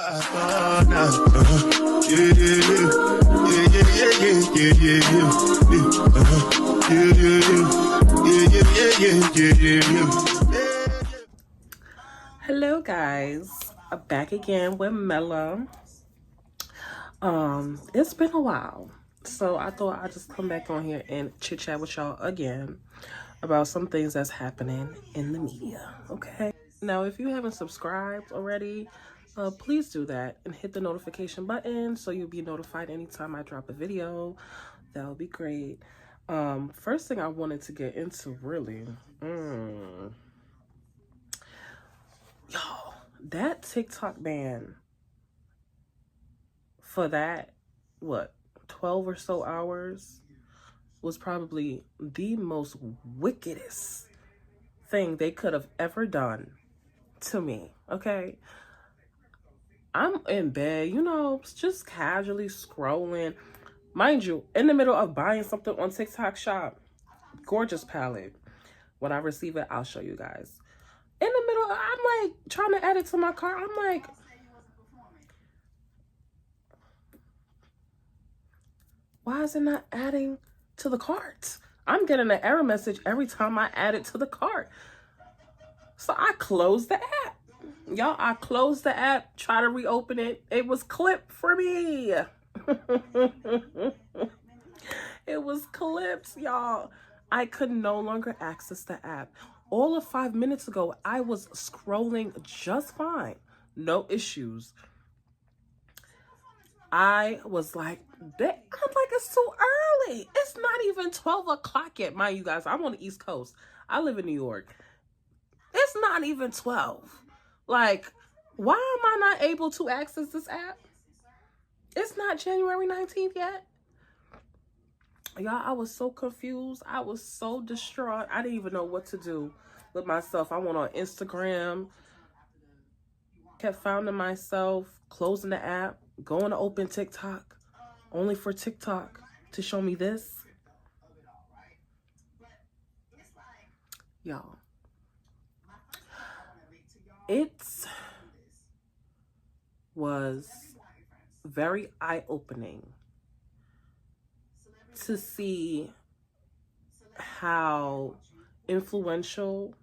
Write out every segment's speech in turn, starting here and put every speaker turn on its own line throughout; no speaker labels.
Hello guys, back again with Mella. It's been a while, so I thought I'd just come back on here and chit chat with y'all again about some things that's happening in the media. Okay, now if you haven't subscribed already, please do that and hit the notification button so you'll be notified anytime I drop a video. That would be great. First thing I wanted to get into really, y'all, that TikTok ban for that, 12 or so hours was probably the most wickedest thing they could have ever done to me, okay? I'm in bed, just casually scrolling. Mind you, in the middle of buying something on TikTok shop, gorgeous palette. When I receive it, I'll show you guys. In the middle, I'm like trying to add it to my cart. I'm like, why is it not adding to the cart? I'm getting an error message every time I add it to the cart. So I closed the app. Y'all, I closed the app, try to reopen it. It was clipped for me. It was clipped, y'all. I could no longer access the app. All of 5 minutes ago, I was scrolling just fine. No issues. I was like, it's too early. It's not even 12 o'clock yet. Mind you guys, I'm on the East Coast. I live in New York. It's not even 12. Like, why am I not able to access this app? It's not January 19th yet. Y'all, I was so confused. I was so distraught. I didn't even know what to do with myself. I went on Instagram, kept finding myself closing the app, going to open TikTok, only for TikTok to show me this. Y'all, it was very eye-opening to see how influential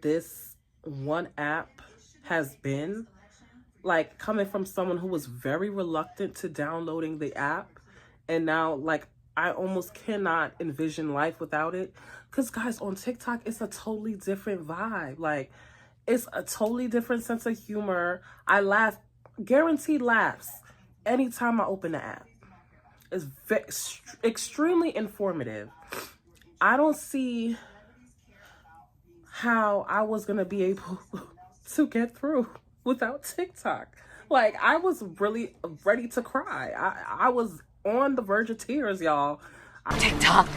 this one app has been. Like, coming from someone who was very reluctant to downloading the app, and now, like, I almost cannot envision life without it. Because, guys, on TikTok, it's a totally different vibe. Like, it's a totally different sense of humor. I laugh, guaranteed laughs, anytime I open the app. It's extremely informative. I don't see how I was going to be able to get through without TikTok. Like, I was really ready to cry. I was on the verge of tears, y'all.
TikTok.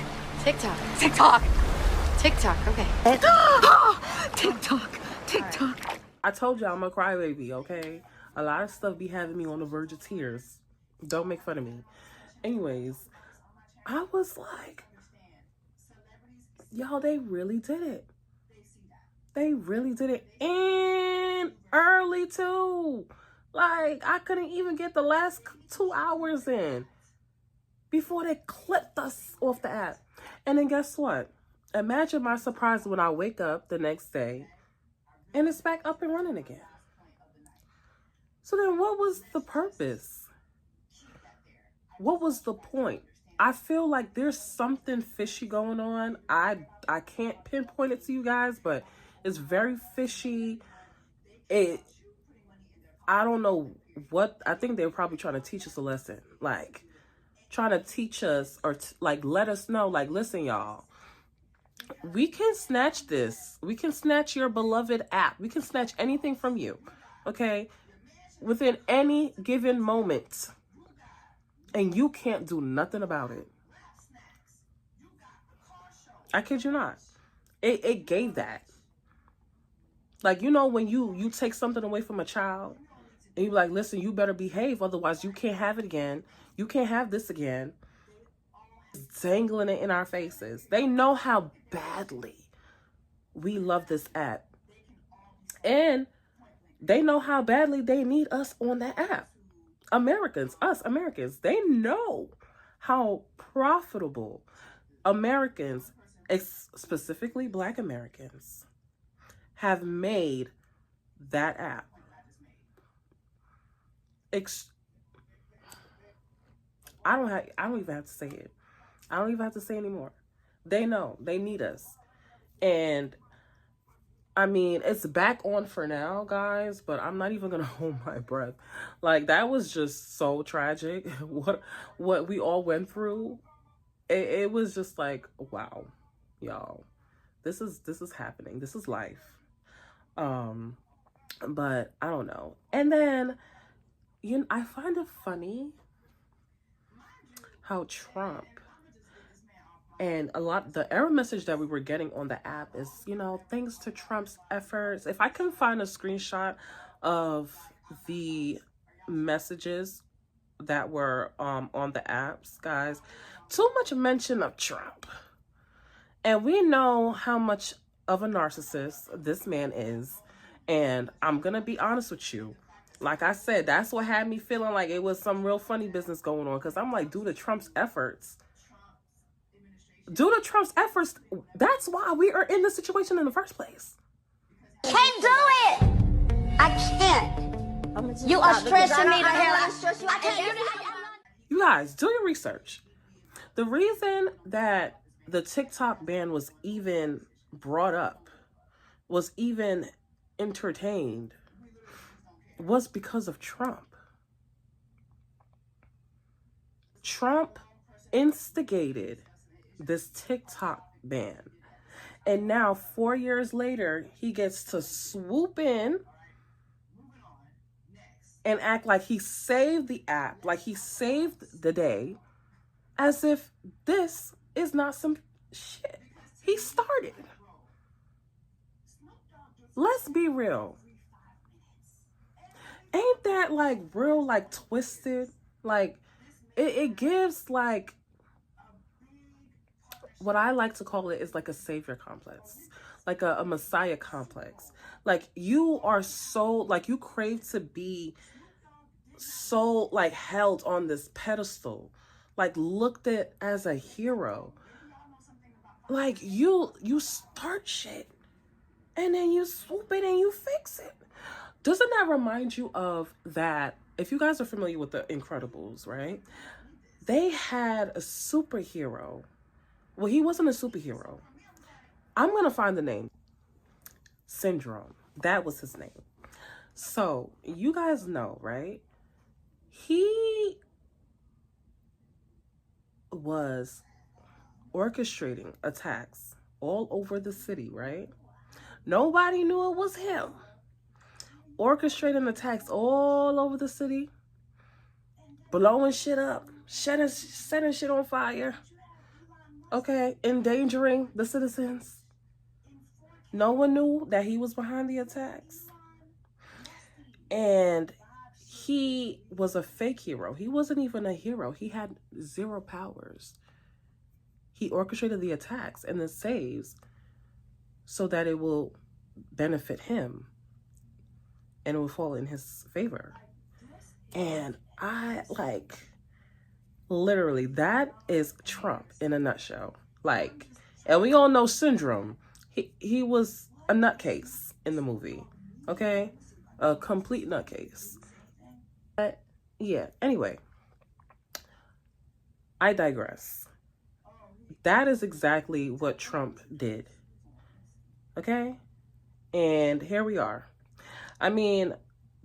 Okay. TikTok.
I told y'all I'm a crybaby, okay? A lot of stuff be having me on the verge of tears. Don't make fun of me. Anyways, I was like, y'all, they really did it. They really did it. And early too. Like, I couldn't even get the last 2 hours in before they clipped us off the app. And then guess what? Imagine my surprise when I wake up the next day and it's back up and running again. So then what was the purpose? What was the point? I feel like there's something fishy going on. I can't pinpoint it to you guys, but it's very fishy. I don't know what. I think they're probably trying to teach us a lesson. Like, trying to teach us or let us know, like, listen, y'all, we can snatch this. We can snatch your beloved app. We can snatch anything from you, okay? Within any given moment. And you can't do nothing about it. I kid you not. It gave that. Like, when you take something away from a child and you're like, listen, you better behave, otherwise you can't have it again. You can't have this again. Dangling it in our faces. They know how badly we love this app. And They know how badly they need us on that app. Americans, us Americans, they know how profitable Americans, specifically Black Americans, have made that app. I don't even have to say it. I don't even have to say anymore. They know they need us. And I mean, it's back on for now, guys, but I'm not even gonna hold my breath. Like, that was just so tragic. What we all went through. It was just like, wow, y'all. This is happening. This is life. But I don't know. And then I find it funny how Trump and the error message that we were getting on the app is, thanks to Trump's efforts. If I can find a screenshot of the messages that were on the apps, guys, too much mention of Trump. And we know how much of a narcissist this man is. And I'm going to be honest with you. Like I said, that's what had me feeling like it was some real funny business going on. Because I'm like, due to Trump's efforts, that's why we are in this situation in the first place.
Can't do it. I can't. You are stressing me the hell out. I can't.
You guys, do your research. The reason that the TikTok ban was even brought up, was even entertained, was because of Trump. Trump instigated this TikTok ban. And now 4 years later, he gets to swoop in and act like he saved the app, like he saved the day, as if this is not some shit he started. Let's be real. Ain't that like real, like twisted? Like it gives like, what I like to call it is like a savior complex, like a messiah complex. Like you are so, like you crave to be so like held on this pedestal, like looked at as a hero. Like you start shit and then you swoop it and you fix it. Doesn't that remind you of that? If you guys are familiar with the Incredibles, right? They had a superhero. Well, he wasn't a superhero. I'm going to find the name. Syndrome. That was his name. So, you guys know, right? He was orchestrating attacks all over the city, right? Nobody knew it was him. Orchestrating attacks all over the city. Blowing shit up. Setting shit on fire. Okay, endangering the citizens. No one knew that he was behind the attacks. And he was a fake hero. He wasn't even a hero. He had zero powers. He orchestrated the attacks and the saves so that it will benefit him and it will fall in his favor. And I like, literally, that is Trump in a nutshell. Like, and we all know Syndrome. He was a nutcase in the movie. Okay? A complete nutcase. But yeah, anyway. I digress. That is exactly what Trump did. Okay? And here we are. I mean,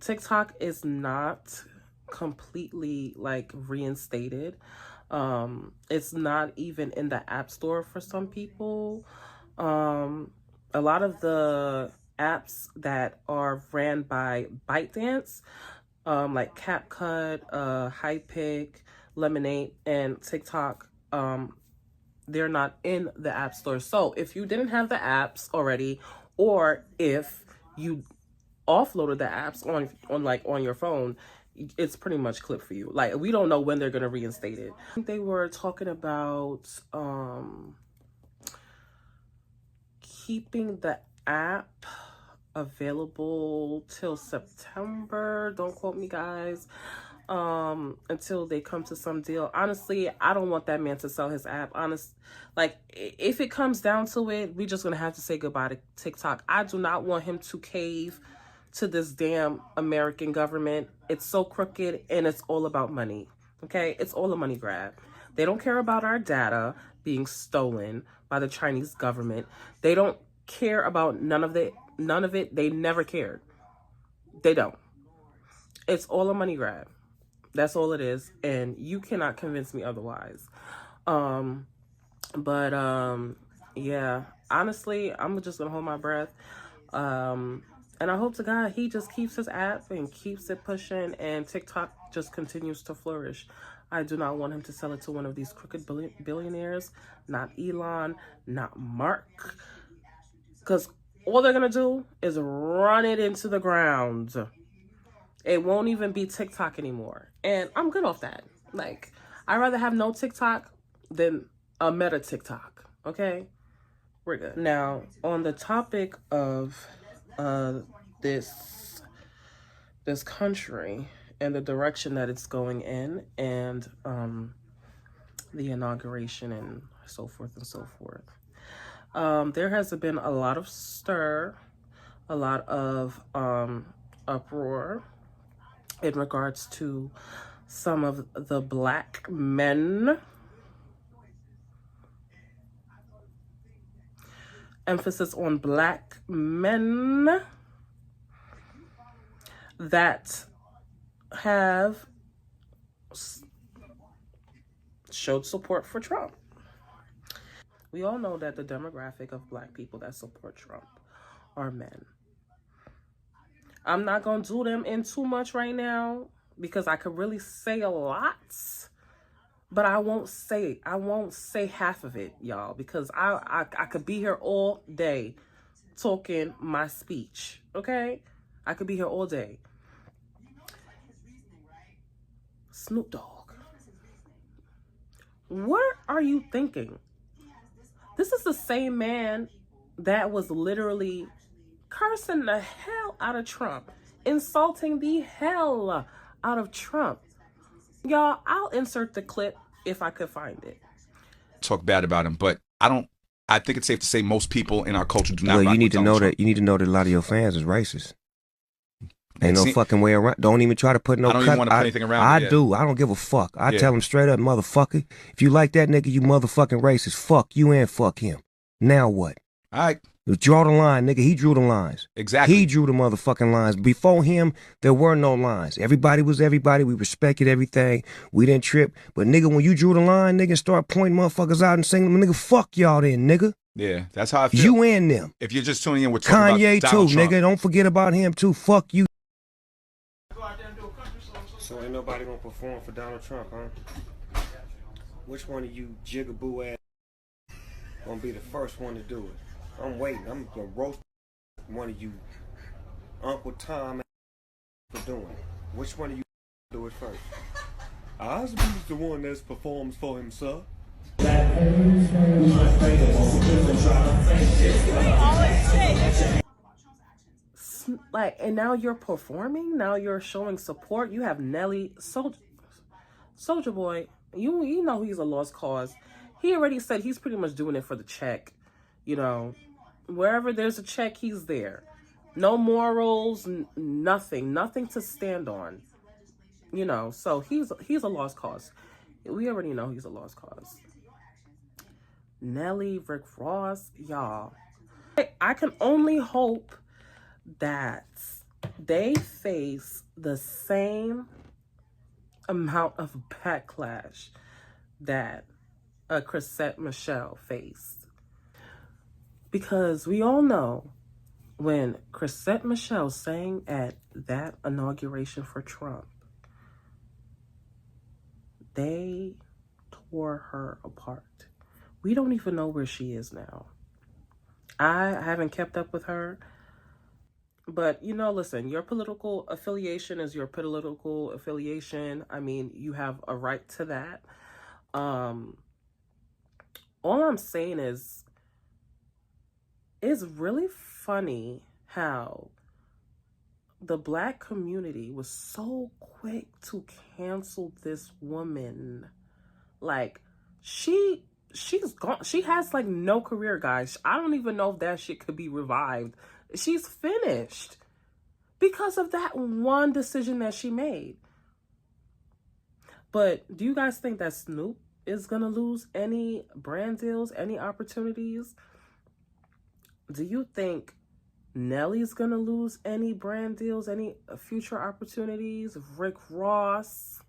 TikTok is not completely like reinstated. It's not even in the App Store for some people. A lot of the apps that are ran by ByteDance, like CapCut, Hypic, Lemonade, and TikTok, they're not in the App Store. So if you didn't have the apps already, or if you offloaded the apps on your phone, it's pretty much clipped for you. Like, we don't know when they're gonna reinstate it. I think they were talking about keeping the app available till September. Don't quote me, guys. Until they come to some deal. Honestly, I don't want that man to sell his app. Like, if it comes down to it, we just gonna have to say goodbye to TikTok. I do not want him to cave to this damn American government. It's so crooked, and it's all about money. Okay, it's all a money grab. They don't care about our data being stolen by the Chinese government. They don't care about none of it. They never cared. They don't. It's all a money grab. That's all it is, and you cannot convince me otherwise. Yeah, honestly, I'm just gonna hold my breath. And I hope to God he just keeps his app and keeps it pushing, and TikTok just continues to flourish. I do not want him to sell it to one of these crooked billionaires, not Elon, not Mark, because all they're gonna do is run it into the ground. It won't even be TikTok anymore. And I'm good off that. Like, I'd rather have no TikTok than a meta TikTok. Okay? We're good. Now, on the topic of this country and the direction that it's going in, and the inauguration and so forth and so forth. There has been a lot of stir, a lot of uproar in regards to some of the black men. Emphasis on black men that have showed support for Trump. We all know that the demographic of black people that support Trump are men. I'm not going to do them in too much right now because I could really say a lot, but I won't say half of it, y'all, because I could be here all day talking my speech, okay? I could be here all day. Snoop Dogg. What are you thinking? This is the same man that was literally cursing the hell out of Trump, insulting the hell out of Trump. Y'all, I'll insert the clip if I could find it.
Talk bad about him, but I think it's safe to say most people in our culture do not.
Well, you need to know that a lot of your fans is racist. Ain't no fucking way around. Don't even try to put no.
I don't even want to put anything around.
I do. I don't give a fuck. I tell him straight up, motherfucker. If you like that nigga, you motherfucking racist. Fuck you and fuck him. Now what?
All right.
Draw the line, nigga. He drew the lines.
Exactly.
He drew the motherfucking lines. Before him, there were no lines. Everybody was everybody. We respected everything. We didn't trip. But nigga, when you drew the line, nigga, start pointing motherfuckers out and saying, nigga, fuck y'all then, nigga.
Yeah, that's how I feel.
You and them.
If you're just tuning in, we're talking
Kanye
about Donald
too,
Trump.
nigga. Don't forget about him too. Fuck you.
So ain't nobody gonna perform for Donald Trump, huh? Which one of you jigaboo ass gonna be the first one to do it? I'm waiting. I'm gonna roast one of you Uncle Tom for doing it. Which one of you do it first? Osby's the one that performs for himself.
Like, and now you're performing. Now you're showing support. You have Nelly, Soldier Boy. You know he's a lost cause. He already said he's pretty much doing it for the check. You know, wherever there's a check, he's there. No morals, nothing to stand on. You know, so he's a lost cause. We already know he's a lost cause. Nelly, Rick Ross, y'all. I can only hope that they face the same amount of backlash that Chrisette Michele faced. Because we all know when Chrisette Michele sang at that inauguration for Trump, they tore her apart. We don't even know where she is now. I haven't kept up with her. But, you know, listen, your political affiliation is your political affiliation. I mean, you have a right to that. All I'm saying is, it's really funny how the black community was so quick to cancel this woman. Like, she's gone. She has like no career, guys. I don't even know if that shit could be revived. She's finished because of that one decision that she made. But do you guys think that Snoop is gonna lose any brand deals, any opportunities? Do you think Nelly's gonna lose any brand deals, any future opportunities? Rick Ross,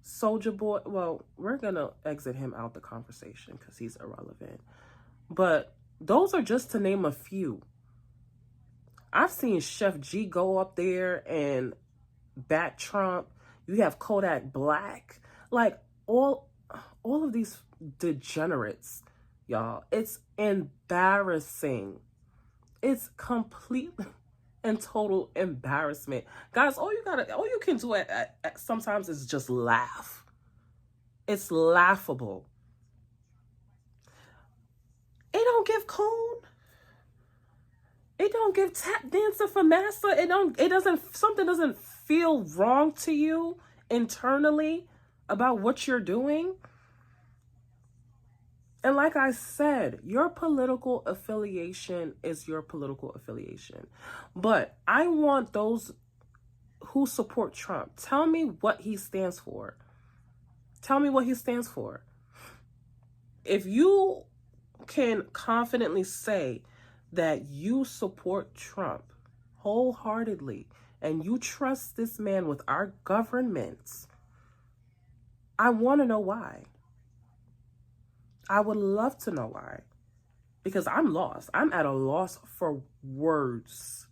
Soulja Boy. Well, we're gonna exit him out the conversation because he's irrelevant. But those are just to name a few. I've seen Chef G go up there and back Trump. You have Kodak Black. Like, all of these degenerates, y'all. It's embarrassing. It's complete and total embarrassment. Guys, all you can do at sometimes is just laugh. It's laughable. It don't give cone. It don't give tap dancer for massa. Something doesn't feel wrong to you internally about what you're doing. And like I said, your political affiliation is your political affiliation. But I want those who support Trump, tell me what he stands for. Tell me what he stands for. If you can confidently say that you support Trump wholeheartedly and you trust this man with our government, I want to know why. I would love to know why. Because I'm lost. I'm at a loss for words.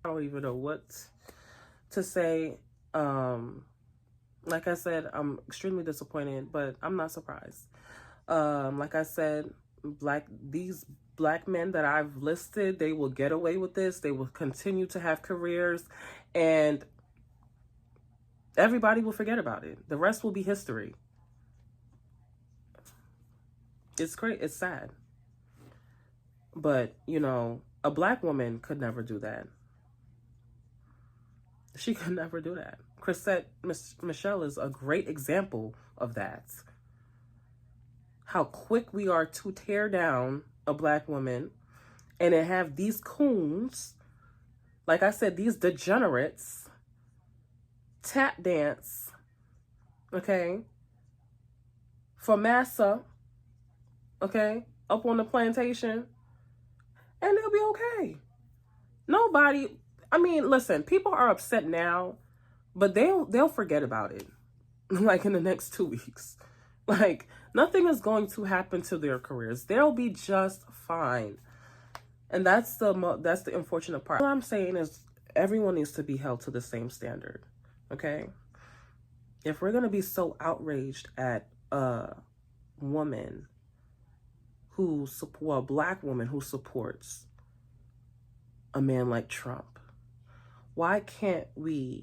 I don't even know what to say. Like I said, I'm extremely disappointed, but I'm not surprised. Like I said, these black men that I've listed, they will get away with this. They will continue to have careers, and everybody will forget about it. The rest will be history. It's great. It's sad. But, you know, a black woman could never do that. She could never do that. Chrisette Michelle is a great example of that. How quick we are to tear down a black woman and then have these coons, like I said, these degenerates, tap dance, okay, for massa, okay, up on the plantation, and they'll be okay. Nobody, I mean, listen, people are upset now, but they'll forget about it, like in the next 2 weeks. Like, nothing is going to happen to their careers. They'll be just fine. And that's the unfortunate part. What I'm saying is everyone needs to be held to the same standard, okay? If we're going to be so outraged at a woman a black woman who supports a man like Trump, why can't we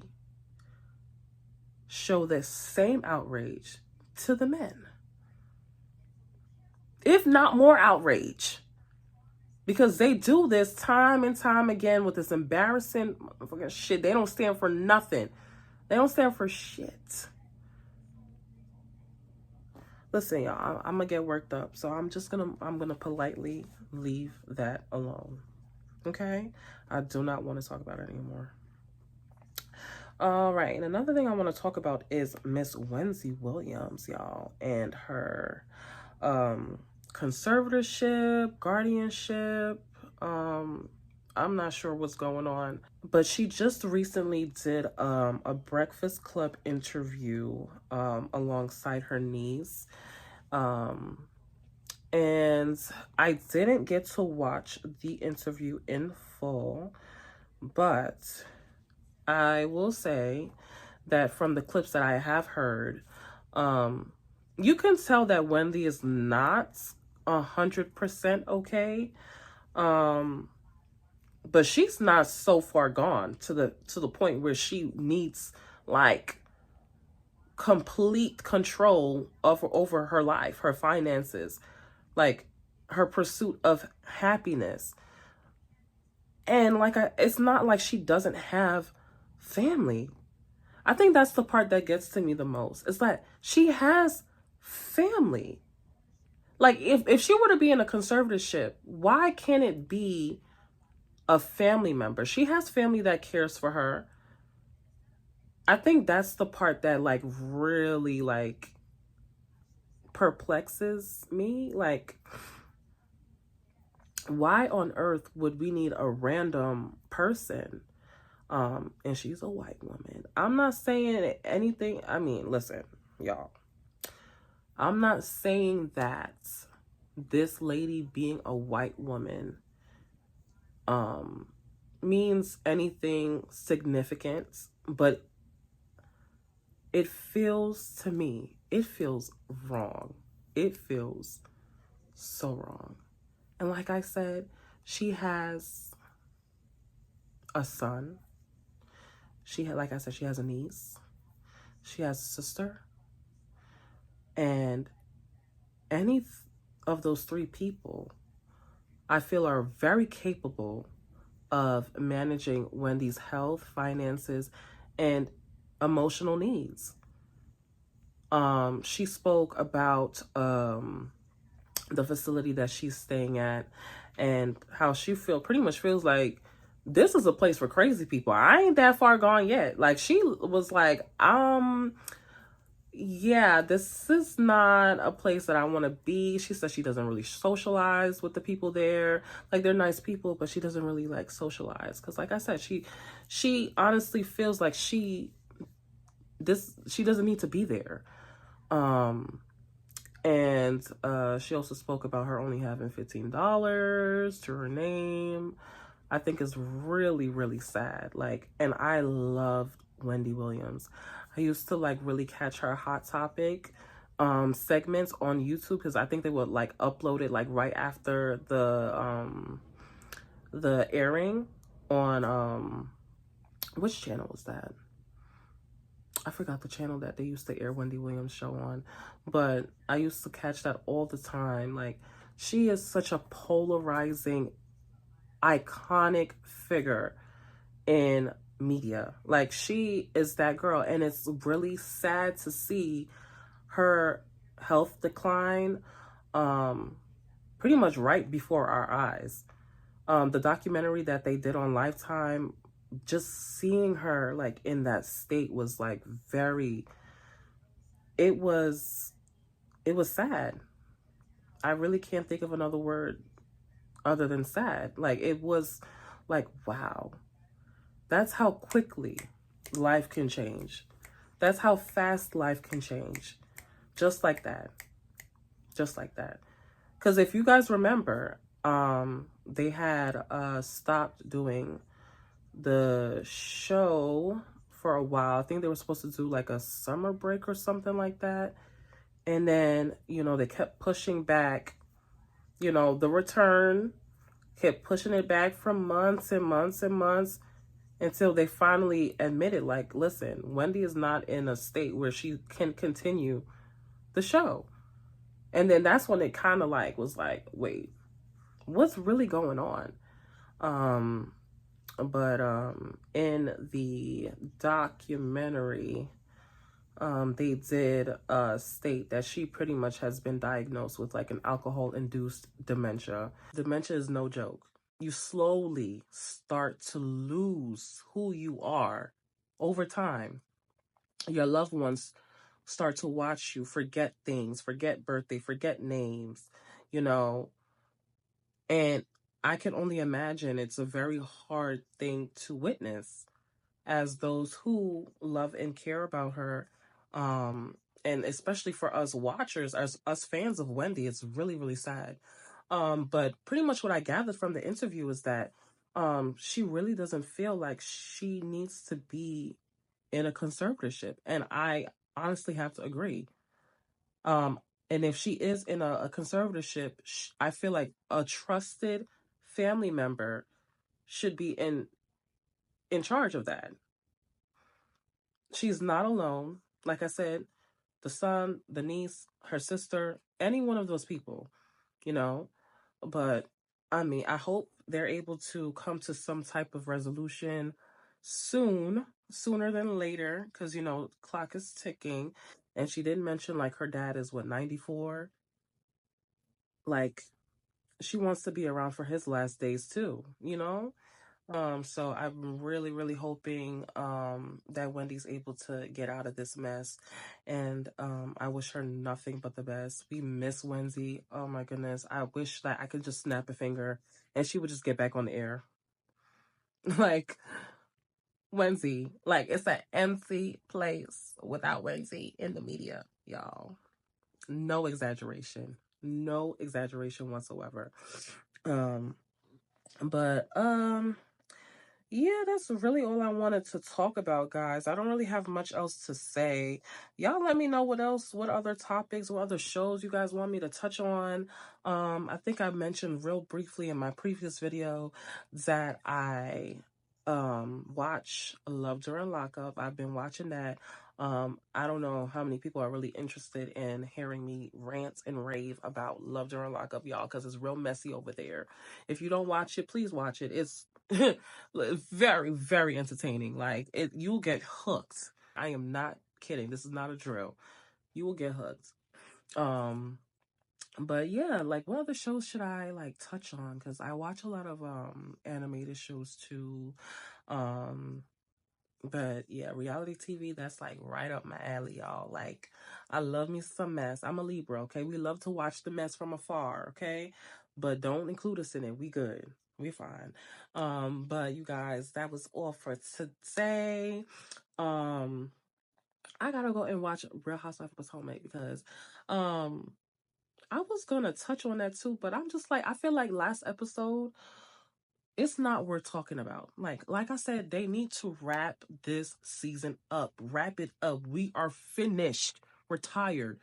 show the same outrage to the men? If not more outrage. Because they do this time and time again with this embarrassing shit. They don't stand for nothing. They don't stand for shit. Listen, y'all, I'm gonna get worked up. So I'm gonna politely leave that alone. Okay? I do not want to talk about it anymore. All right, and another thing I want to talk about is Miss Wendy Williams, y'all, and her conservatorship, guardianship. I'm not sure what's going on, but she just recently did a Breakfast Club interview alongside her niece. And I didn't get to watch the interview in full, but I will say that from the clips that I have heard, you can tell that Wendy is not 100% okay. But she's not so far gone to the point where she needs like complete control over her life, her finances, like her pursuit of happiness. And like, it's not like she doesn't have family. I think that's the part that gets to me the most. It's like she has family. Like, if she were to be in a conservatorship, why can't it be a family member? She has family that cares for her. I think that's the part that like really like perplexes me. Like, why on earth would we need a random person? And she's a white woman. I'm not saying anything. I mean, listen, y'all. I'm not saying that this lady being a white woman means anything significant, but it feels to me, it feels wrong. It feels so wrong. And like I said, she has a son. Like I said, she has a niece. She has a sister. And any of those three people, I feel, are very capable of managing Wendy's health, finances, and emotional needs. She spoke about the facility that she's staying at and how she pretty much feels like this is a place for crazy people. I ain't that far gone yet. Like, she was like, yeah, this is not a place that I want to be. She said she doesn't really socialize with the people there. Like, they're nice people, but she doesn't really like socialize. Because like I said, she honestly feels like she doesn't need to be there. And she also spoke about her only having $15 to her name. I think is really, really sad. Like, and I loved Wendy Williams. I used to like really catch her Hot Topic segments on YouTube, because I think they would like upload it like right after the airing on which channel was that? I forgot the channel that they used to air Wendy Williams show on, but I used to catch that all the time. Like, she is such a polarizing, iconic figure in media. Like, she is that girl, and it's really sad to see her health decline pretty much right before our eyes. The documentary that they did on Lifetime, just seeing her like in that state was like it was sad. I really can't think of another word other than sad. Like, it was like, wow, that's how quickly life can change. That's how fast life can change. Just like that. Just like that. Because if you guys remember, they had stopped doing the show for a while. I think they were supposed to do like a summer break or something like that. And then, you know, they kept pushing back, you know, the return, kept pushing it back for months and months and months, until they finally admitted, like, listen, Wendy is not in a state where she can continue the show. And then that's when it kind of like was like, wait, what's really going on? But in the documentary, they did state that she pretty much has been diagnosed with like an alcohol-induced dementia. Dementia is no joke. You slowly start to lose who you are over time. Your loved ones start to watch you forget things, forget birthday, forget names, you know. And I can only imagine it's a very hard thing to witness as those who love and care about her. And especially for us watchers, as us fans of Wendy, it's really, really sad. But pretty much what I gathered from the interview is that she really doesn't feel like she needs to be in a conservatorship. And I honestly have to agree. And if she is in a conservatorship, I feel like a trusted family member should be in charge of that. She's not alone. Like I said, the son, the niece, her sister, any one of those people, you know. But I mean, I hope they're able to come to some type of resolution sooner than later, because you know clock is ticking. And she did mention like her dad is what, 94. Like she wants to be around for his last days too, you know. So I'm really, really hoping that Wendy's able to get out of this mess. And I wish her nothing but the best. We miss Wendy. Oh my goodness. I wish that I could just snap a finger and she would just get back on the air. Like Wendy, like it's an empty place without Wendy in the media, y'all. No exaggeration. No exaggeration whatsoever. But yeah, that's really all I wanted to talk about, guys. I don't really have much else to say. Y'all let me know what other topics, what other shows you guys want me to touch on. I think I mentioned real briefly in my previous video that I watch Love During Lockup. I've been watching that. I don't know how many people are really interested in hearing me rant and rave about Love During Lockup, y'all, because it's real messy over there. If you don't watch it, please watch it. It's very, very entertaining. Like you'll get hooked. I am not kidding. This is not a drill. You will get hooked. But yeah, like what other shows should I like touch on? Because I watch a lot of animated shows too. But yeah, reality TV, that's like right up my alley, y'all. Like I love me some mess. I'm a Libra, okay? We love to watch the mess from afar, okay? But don't include us in it. We good. We fine. But you guys, that was all for today. I gotta go and watch Real Housewives of Potomac because I was gonna touch on that too, but I'm just like, I feel like last episode, it's not worth talking about. Like I said, they need to wrap this season up. Wrap it up. We are finished. We're tired.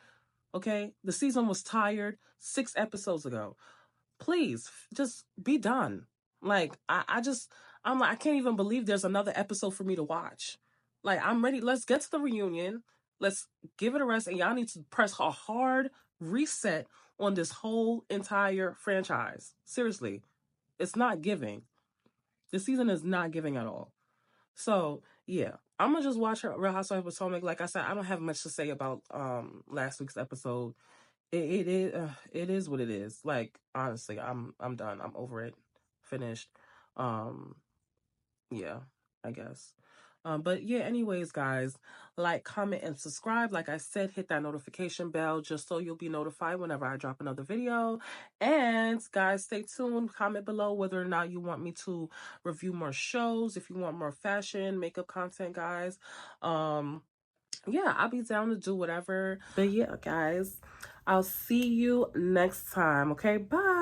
Okay? The season was tired 6 episodes ago. Please, just be done. Like, I'm like, I can't even believe there's another episode for me to watch. Like, I'm ready. Let's get to the reunion. Let's give it a rest. And y'all need to press a hard reset on this whole entire franchise. Seriously. It's not giving. This season is not giving at all. So, yeah. I'm going to just watch Real Housewives of Potomac. Like I said, I don't have much to say about last week's episode. It is what it is. Like honestly, I'm done. I'm over it. Finished. Yeah, I guess. But yeah, anyways, guys, like, comment, and subscribe. Like I said, hit that notification bell just so you'll be notified whenever I drop another video. And guys, stay tuned. Comment below whether or not you want me to review more shows. If you want more fashion, makeup content, guys. Yeah, I'll be down to do whatever. But yeah, guys, I'll see you next time. Okay, bye.